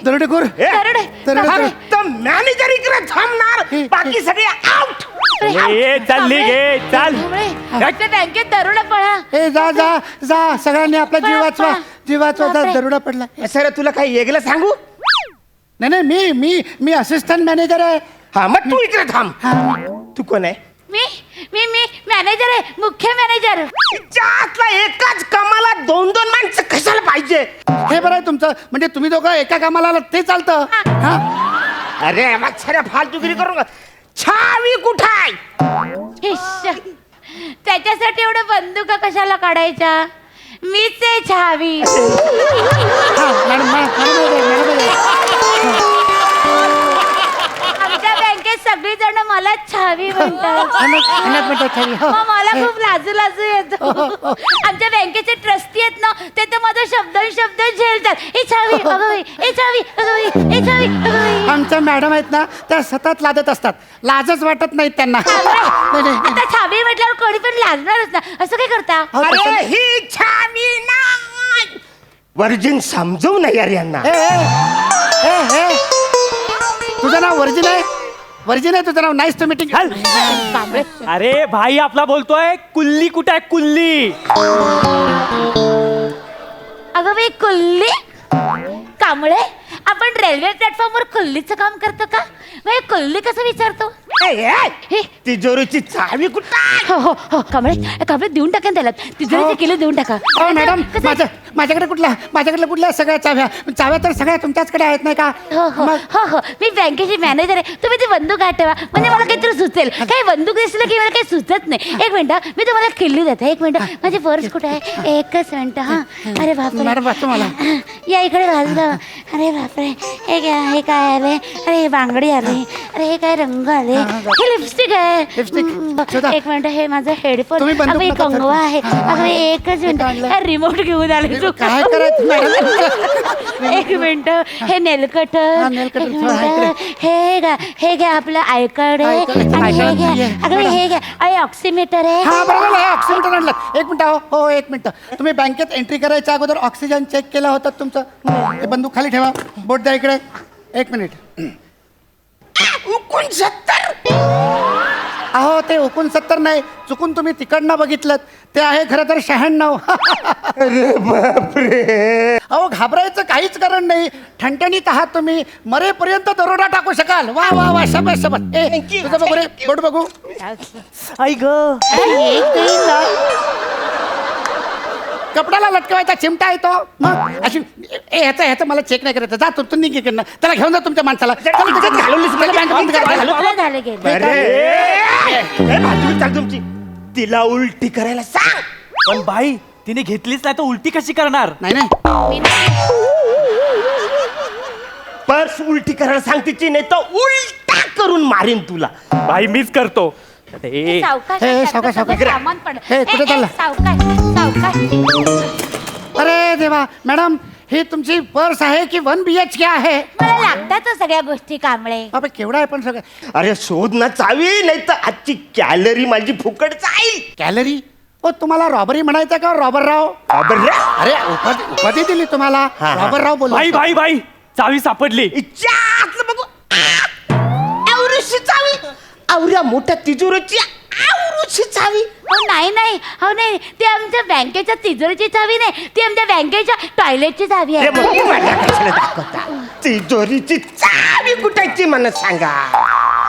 दरोडेखोर फक्त मॅनेजर इकडे थांबणार, बाकी सगळे आउट. चालली गे चाल. बँकेत दरोडा पळा. ए जा जा जा, सगळ्यांनी आपला जीव वाचवा, जीव वाचवा. जा, दरोडा पडला. सर तुला काही वेगळं सांगू? नाही नाही, मी मी मी असिस्टंट मॅनेजर आहे. हा मग तू इकडे थांब. तू कोण आहे? मी मी मी मॅनेजर आहे, मुख्य मॅनेजर. त्यातला एकाच कामाला दोन दोन माणसं कशाला पाहिजे? हे बरं आहे तुमचं, म्हणजे तुम्ही दोघं एका कामाला आलात ते चालतं. हा अरे मग साऱ्या फालतूगिरी करू नका. छावी कुठं आहे? त्याच्यासाठी एवढं बंदुका कशाला काढायच्या? मीच आहे छावी. हा मॅडम आमच्या बँकेत सगळी जण मला छावी म्हणतात. मग मला खूप लाजू लाजू येतो. आमच्या बँकेचे ट्रस्टी आहेत ना, ते तर माझा शब्द झेलतात. ए छावी अगं बाई, ए छावी अगं बाई, ए छावी अगं बाई. आमच्या मॅडम आहेत ना, त्या सतत लाजत असतात. लाजच वाटत नाहीत त्यांना. आता छावी म्हटल्यावर कोणी पण लाजणारच ना. असं काय करता? अरे ही छावी नाही, वर्जिन समजवू नये यार यांना. तुझं नाव वर्जिन आहे? वर्जिन आहे तुझं नाव? Nice to meeting. अरे भाई आपला बोलतोय. कुल्ली कुठे आहे? कुल्ली. अगं बाई कुल्ली? कांबळे, आपण रेल्वे प्लॅटफॉर्मवर कुल्लीचं काम करतो का? बाई कुल्ली कसं विचारतो? तिजोरीची चावी कुठं आहे? हो हो हो कांबळे देऊन टाका त्याला. तिजोरीचे किलो देऊन टाका. मॅडम माझ्याकडे कुठल्या सगळ्या चाव्या तर सगळ्या तुमच्याचकडे आहेत नाही का? हो हो हो हो, मी बँकेची मॅनेजर आहे. तुम्ही ती बंदूक हात ठेवा, म्हणजे मला काहीतरी सुचेल. काही बंदूक दिसलं की मला काही सुचत नाही. एक मिनिट, मी तुम्हाला किल्ली देते. एक मिनिट, माझी पर्स कुठे आहे? एकच मिनिट. हा अरे बापरे, या इकडे बाजूला. अरे बापरे, हे काय आले? अरे हे बांगडी आली. अरे हे काय रंग आले? हे लिपस्टिक आहे. एक मिनिट, हे माझं हेडफोन. अगं कंगवा आहे. अगं एकच मिनिट, रिमोट घेऊन आले. काय करायचं? एक मिनिट, हे नेलकट. हे घ्या आपलं आय कार्ड आहे. आणि हे घ्या, अगं हे घ्या, अरे ऑक्सिमीटर आहे. हा बरोबर आहे, ऑक्सिमीटर आणलं. एक मिनिट हो एक मिनिट. तुम्ही बँकेत एंट्री करायच्या अगोदर ऑक्सिजन चेक केला होता तुमचं? हे बंदूक खाली ठेवा, बोट द्या इकडे. एक मिनिट. 69. अहो ते 69 नाही, चुकून तुम्ही तिकडनं बघितलं. ते आहे खरं तर 96. अरे बापरे. अहो घाबरायचं काहीच कारण नाही. ठणठणीत आहात तुम्ही, मरेपर्यंत दरोडा टाकू शकाल. वा वा वा, शबास शबास. तुझं बघू रे, बोट बघू. आई ग, कपड्याला लटकवायचा चिमटा येतो. मग अशी ह्याचं मला चेक नाही करायचं. जा तू निघ इकडनं. त्याला घेऊन जा तुमच्या माणसाला. तुमची तिला उलटी करायला सांग. पण भाई तिने घेतलीच नाही तर उलटी कशी करणार? नाही नाही, पर्स उलटी करायला सांग तिची, नाही तर उलटा करून मारीन तुला. भाई मीच करतो. अरे देवा, मॅडम ही तुमची पर्स आहे की 1 BHK आहे? मला लागतात सगळ्या गोष्टी कांबळे. बाबा केवढा आहे पण सगळं. अरे शोध ना चावी, नाही तर आजची कॅलरी माझी फुकट जाईल. कॅलरी? ओ तुम्हाला रॉबरी म्हणायचं का रॉबर राव? अरे उपाधी दिली तुम्हाला, रॉबर राव बोल. भाई भाई भाई, चावी सापडली. बघू, आवरुशी चावी. आवऱ्या मोठ्या तिजोरीची आवरुशी चावी. नाही नाही, हो नाही, ती आमच्या बँकेच्या तिजोरीची चावी नाही, ती आमच्या बँकेच्या टॉयलेटची चावी आहे. तिजोरीची चावी कुठायची मला सांगा.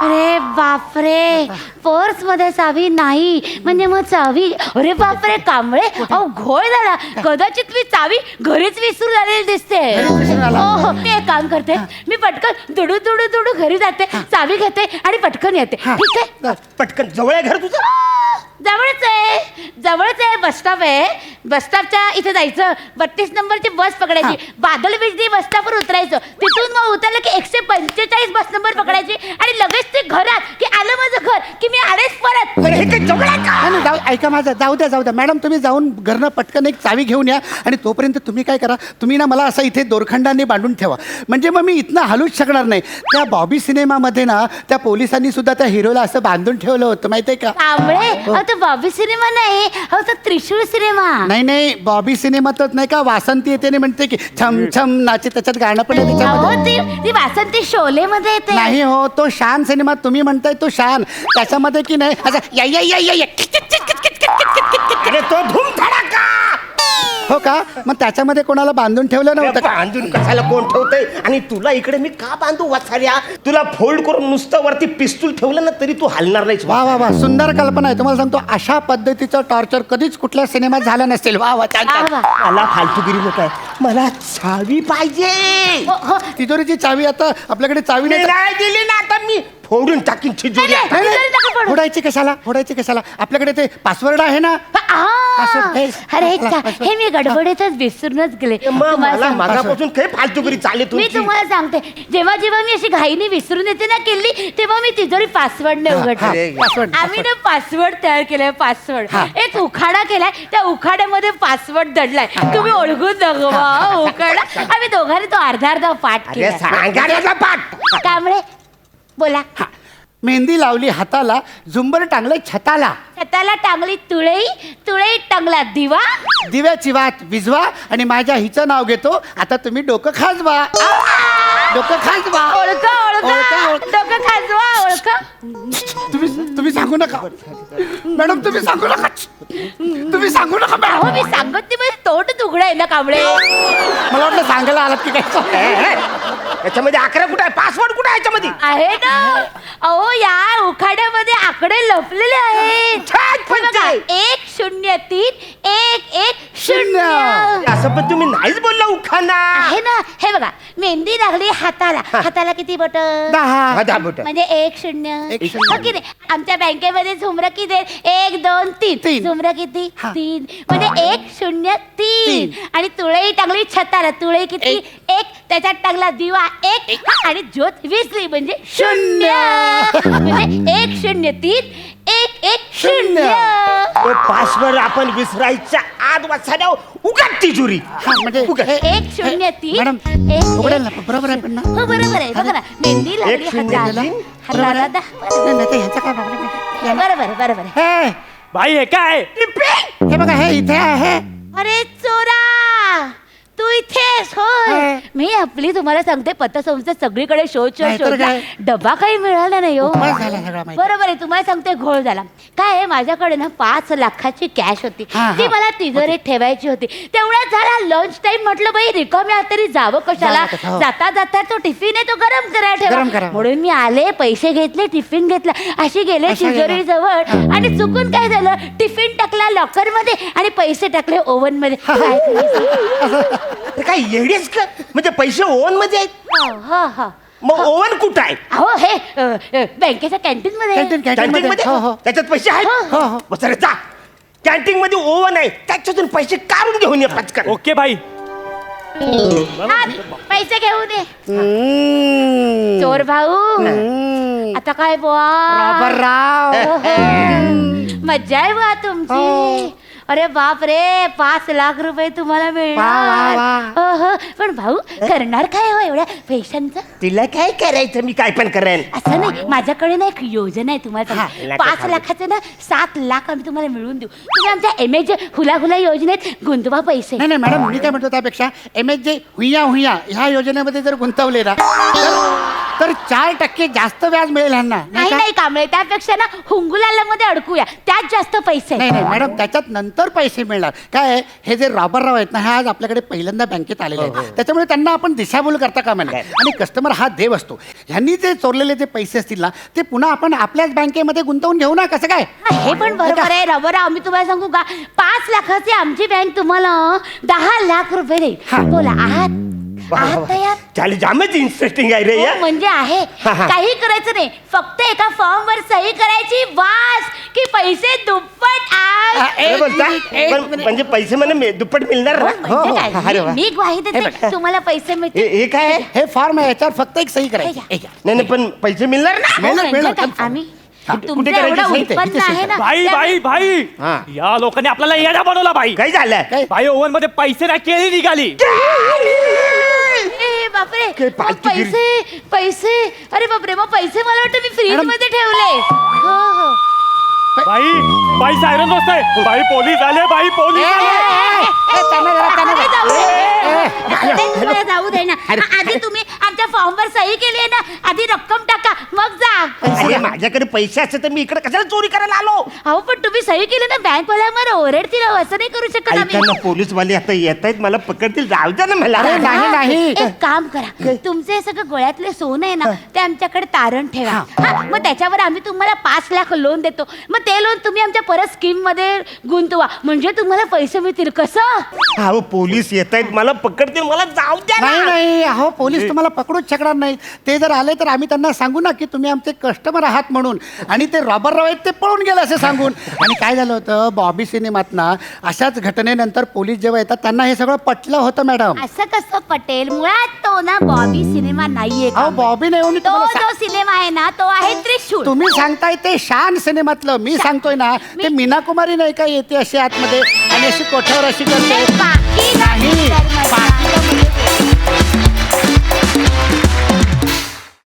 अरे बापरे, पर्स मध्ये चावी नाही म्हणजे मग चावी. अरे बापरे कांबळे, अहो घोळ झाला. कदाचित मी चावी घरीच विसरून आलेली दिसते. हो, मी एक काम करते, मी पटकन दुडू दुडू दुडू घरी जाते, चावी घेते आणि पटकन येते. ठीक आहे? पटकन. जवळ आहे घर तुझं? जवळच आहे, बस स्टॉप आहे. बस स्टॉपच्या इथे जायचं, 32 नंबरची बस पकडायची, बादल बिजली बस स्टॉपवर उतरायचं, तिथून मग उतरलं की 145 बस नंबर पकडायची आणि लगेच ते घरात की आलं माझं घर की मी आलेच परत. अरे हे काय जवळ आहे का? नाही, नाही, ऐका माझं, जाऊ द्या मॅडम, तुम्ही जाऊन घरनं पटकन एक चावी घेऊन या आणि तोपर्यंत तुम्ही काय करा, तुम्ही ना मला असं इथे दोरखंडांनी बांधून ठेवा, म्हणजे मग मी इथनं हलूच शकणार नाही. त्या बॉबी सिनेमामध्ये ना त्या पोलिसांनी सुद्धा त्या हिरोला असं बांधून ठेवलं होतं, माहितीये का? कांबळे, अहो तो बॉबी सिनेमा नाही, अहो तो त्रिशूळ सिनेमा. नाही, बॉबी सिनेमातच नाही का वासंती येते आणि म्हणते की छम छम नाचे, त्याच्यात गाणं पण आहे अहो त्याच्यामध्ये. ती वासंती शोले मध्ये येते. नाही हो, तो शान सिनेमा तुम्ही म्हणताय तो शान, त्याच्यामध्ये की नाही असं या या या या या अरे तो धूम धडाका. हो का? मग त्याच्यामध्ये कोणाला बांधून ठेवलं नव्हतं का? बांधून कशाला कोण ठेवतंय? आणि तुला इकडे मी का बांधू वाचाऱ्या? तुला फोल्ड करून नुसतं वरती पिस्तूल ठेवलं ना तरी तू हलणार नाहीस. वा वा वा, सुंदर कल्पना आहे. तुम्हाला सांगतो, अशा पद्धतीचं टॉर्चर कधीच कुठल्या सिनेमात झालं नसेल. वा वा, छान छान. वा, वा. मला फालतूगिरी नको आहे, मला चावी पाहिजे. हो, हो. तिजोरीची चावी आता आपल्याकडे चावी मी नाही. नाही दिली ना आता मी फोडून टाकीन तिजोरी. नाही, नाही, तिजोरी नका नाही, फोडू. फोडायची कशाला? आपल्याकडे ते पासवर्ड आहे ना. आ, पासवर्ड, हे, अरे पासवर्ड. हे मी गडबडीतच विसरूनच गेले. मग तुम्हाला मला सांग- मागापासून काही फालतूगिरी चालली मी तुमची. तुम्हाला सांगते, जेव्हा जेव्हा मी अशी घाईने विसरून येते ना किल्ली, तेव्हा मी तिजोरी पासवर्डने हा, उघडते. पासवर्ड, आम्ही ना पासवर्ड तयार केलाय. पासवर्ड हा. एक उखाडा केलाय, त्या उखाड्यामध्ये पासवर्ड दडलाय. तुम्ही ओळखून दाखवा उखाडा. आम्ही दोघांनी तो अर्धा पाठ अरे केला. सांगा त्याचा पाठ. त्यामुळे बोला. मेहंदी लावली हाताला, झुंबर टांगले छताला, छताला टांगली तुळई, तुळई टांगला दिवा. दिव्याची वात विझवा आणि माझ्या हिचं नाव घेतो. आता तुम्ही डोकं खाजवा, डोकं खाजवा. ओळखा ओळखा, ओळखा ओळखा. डोकं खाजवा ओळखा. तुम्ही सांगू नका मॅडम, तुम्ही सांगू नका, तुम्ही सांगू नका मॅडम. अहो मी सांगत नाही, म्हणजे तोंड उघड आहे ना कांबळे. मला वाटलं सांगायला आलात की काय. याच्यामध्ये 11 कुठे आहे? पासवर्ड कुठे आहे याच्यामध्ये? आहे ना. अहो या उखाड्यामध्ये आकडे लपलेले आहेत. छान हे बघा, पंचाय. 103-110. असं पण तुम्ही नाहीच बोलला उखाना. आहे ना. हे बघा, मेहंदी लागली हाताला. हाताला किती बोट? 10. 10 बोटं. म्हणजे 1-0. एक शून्य. हो की नाही? आमच्या बँकेमध्ये झुमरं किती आहेत? 1, 2, 3. तीन. झुमरं किती? हा. 3. म्हणजे 1-0-3. आणि तुळई टांगली छताला. तुळई किती? 1. त्याच्यात टांगला दिवा 1. आणि ज्योत विसली म्हणजे 0. म्हणजे 1-0-3-1-1-0. तो पासवर्ड आपण विसरायच्या आत वाचायला उघड तिजोरी. म्हणजे उघड. हे- 1-0-3. मॅडम, उघडेल ना, बरोबर आहे पण ना. हो बरोबर आहे. बघा ना, मेहंदी लागली 1-0-3. हाताला. हाताला 10. नाही, नाही, ते ह्याचा काय प्रॉब्लेम आहे? बरोबर आहे. हे भाई हे काय? हे बघा, हे इथे आहे. अरे चोरा, तू इथेस होय. हाय. मी आपली तुम्हाला सांगते, पतसंस्था सगळीकडे शोध नाहीतर शोधला, काय? डबा काही मिळाला नाही हो. उपवास झाला सगळा माहिती. बरोबर आहे. तुम्हाला सांगते, घोळ झाला. काय आहे, माझ्याकडे ना 5 लाखाची कॅश होती. हा, ती हा. मला तिजोरीत ठेवायची होती. तेवढ्यात झाला लंच टाइम. म्हटलं बाई रिकाम्या तरी जावं कशाला, जावं कशा, हो. जाता जाता तो टिफिन आहे तो गरम करायला गरम ठेवा. करा. म्हणून मी आले, पैसे घेतले, टिफिन घेतला, अशी गेले अशा तिजोरी जवळ. आणि चुकून काय झालं, टिफिन टाकला लॉकर मध्ये आणि पैसे टाकले ओव्हन मध्ये. काय करायचं? ते काय येडीच का? म्हणजे पैसे ओव्हन मध्ये आहेत? हा हा. मग ओव्हन कुठं आहे? अहो हे बँकेच्या कॅन्टीन मध्ये. कॅन्टीन कॅन्टीन मध्ये. मध्ये? हो, हो. त्याच्यात पैसे आहेत? हो, हो. बस रे, जा कॅन्टीन मध्ये ओव्हन आहे, त्याच्यातून पैसे काढून घेऊन ये पटकन. ओके भाई. हा, पैसे घेऊन ये. हम्म. चोर भाऊ, आता काय बुवा? रॉबरराव. मज्जा आहे बुवा तुमची. हो. अरे बाप रे, 5 लाख रुपये तुम्हाला वा, मिळणार. वा, ओहो, पण भाऊ करणार काय हो एवढ्या पैशांचं? तिला काय करायचं? मी काय पण करेन. असं नाही, माझ्याकडे ना एक योजना आहे तुम्हाला हा, सांगते. लाख 5 लाखाचे ना 7 लाख आम्ही तुम्हाला मिळवून देऊ. तुम्ही आमच्या एमएच हुला हुला योजनेत गुंतवा पैसे. नाही नाही मॅडम, मी काय म्हणतो त्यापेक्षा MSJ हुया ह्या योजनेमध्ये जर गुंतवले ना तर 4% जास्त व्याज मिळेल ह्यांना. नाही का? नाही कांबळे, त्यापेक्षा ना हुंगुलाला मध्ये अडकूया, त्यात जास्त पैसे. नाही नाही मॅडम, त्याच्यात नंतर पैसे मिळणार. काय आहे, हे जे रॉबरराव आहेत ना, हे आज आपल्याकडे पहिल्यांदा बँकेत आलेले आहेत. त्याच्यामुळे त्यांना आपण दिशाभूल करता कामा नये. आणि कस्टमर हा देव असतो. ह्यांनी जे चोरलेले जे पैसे असतील ना, ते पुन्हा आपण आपल्याच बँकेमध्ये गुंतवून घेऊ ना. कसं काय? हा, हे पण बरोबर आहे रबरा. मी तुम्हाला सांगू का, 5 लाखाची आमची बँक तुम्हाला 10 लाख रुपये देईल. बोला आहात? आहात तयार? चालेल, जामच इंटरेस्टिंग आहे रे हो, या. म्हणजे आहे. काही करायचं नाही, फक्त एका फॉर्म वर सही करायची, वास की पैसे दुप्पट आज. अरे बोलता? पण म्हणजे पैसे मला दुप्पट मिळणार ना? म्हणजे काय? अरे वा. मी ग्वाही देते तुम्हाला पैसे मिळतील. हे काय आहे? हे फॉर्म आहे, याच्यावर फक्त एक सही करायची. हे नाही नाही, पण पैसे मिळणार ना? हो, मिळणार, म्हणजे मिळणार, काय? confirm. आम्ही कुठे तुमचं करायची एवढं सही ते? उत्पन्न आहे ना भाई त्यामुळे- भाई भाई हा. या लोकांनी आपल्याला येडा बनवला भाई. काय झालं? काय? भाई ओव्हन मध्ये पैसे ना केळी निघाली. ए, बापरे काय मग फालतूगिरी. पैसे अरे बापरे, मग पैसे मला वाटतं मी फ्रीज मध्ये ठेवले. हो हो भाई भाई सायरन वाजताय. भाई पोलीस आले, भाई पोलीस आले. अरे जाऊ दे. अरे तुम्हाला जाऊ दे ना. आधी तुम्ही आमच्या फॉर्म वर सही केली आहे ना, आधी रक्कम टाका मग जा. अरे माझ्याकडे पैसे असते तर मी इकडे कशाला चोरी करायला आलो? अहो पण तुम्ही सही केली ना, बँक वाला मला ओरडतील अहो, असं नाही करू शकत आम्ही. ऐका ना, पोलीसवाले आता येत आहेत, मला पकडतील. जाऊ द्या ना मला. अरे नाही, नाही. एक काम करा, तुमचे सगळं गोळ्यातले सोनं आहे ना ते आमच्याकडे तारण ठेवा. हा, मग त्याच्यावर आम्ही तुम्हाला 5 लाख लोन देतो. मग ते लोन तुम्ही आमच्या परत स्कीम मध्ये गुंतवा, म्हणजे तुम्हाला पैसे मिळतील. कसं? अहो पोलीस येत आहेत, मला पकडतील. मला जाऊ द्या नाही ना. नाही, अहो पोलीस तुम्हाला पकडूच शकणार नाहीत. ते जर आले तर आम्ही त्यांना सांगू ना की तुम्ही आमचे कस्टमर आहात म्हणून, आणि ते रॉबर आहेत ते पळून गेले असं सांगून. आणि काय झालं होतं, बॉबी सिनेमात ना अशाच घटनेनंतर पोलीस जेव्हा येतात त्यांना हे सगळं पटलं होतं मॅडम. असं कसं पटेल? मुळात तो ना बॉबी सिनेमा नाहीये का? अहो बॉबी नाही, मी तो तुम्हाला जो सिनेमा आहे ना तो आहे त्रिशूल. तुम्ही सांगताय ते शान सिनेमातलं, मी सांगतोय ना ते मीना कुमारी नाही का येते अशी आतमध्ये आणि अशी कोठ्यावर अशी करते. बाकी नाही.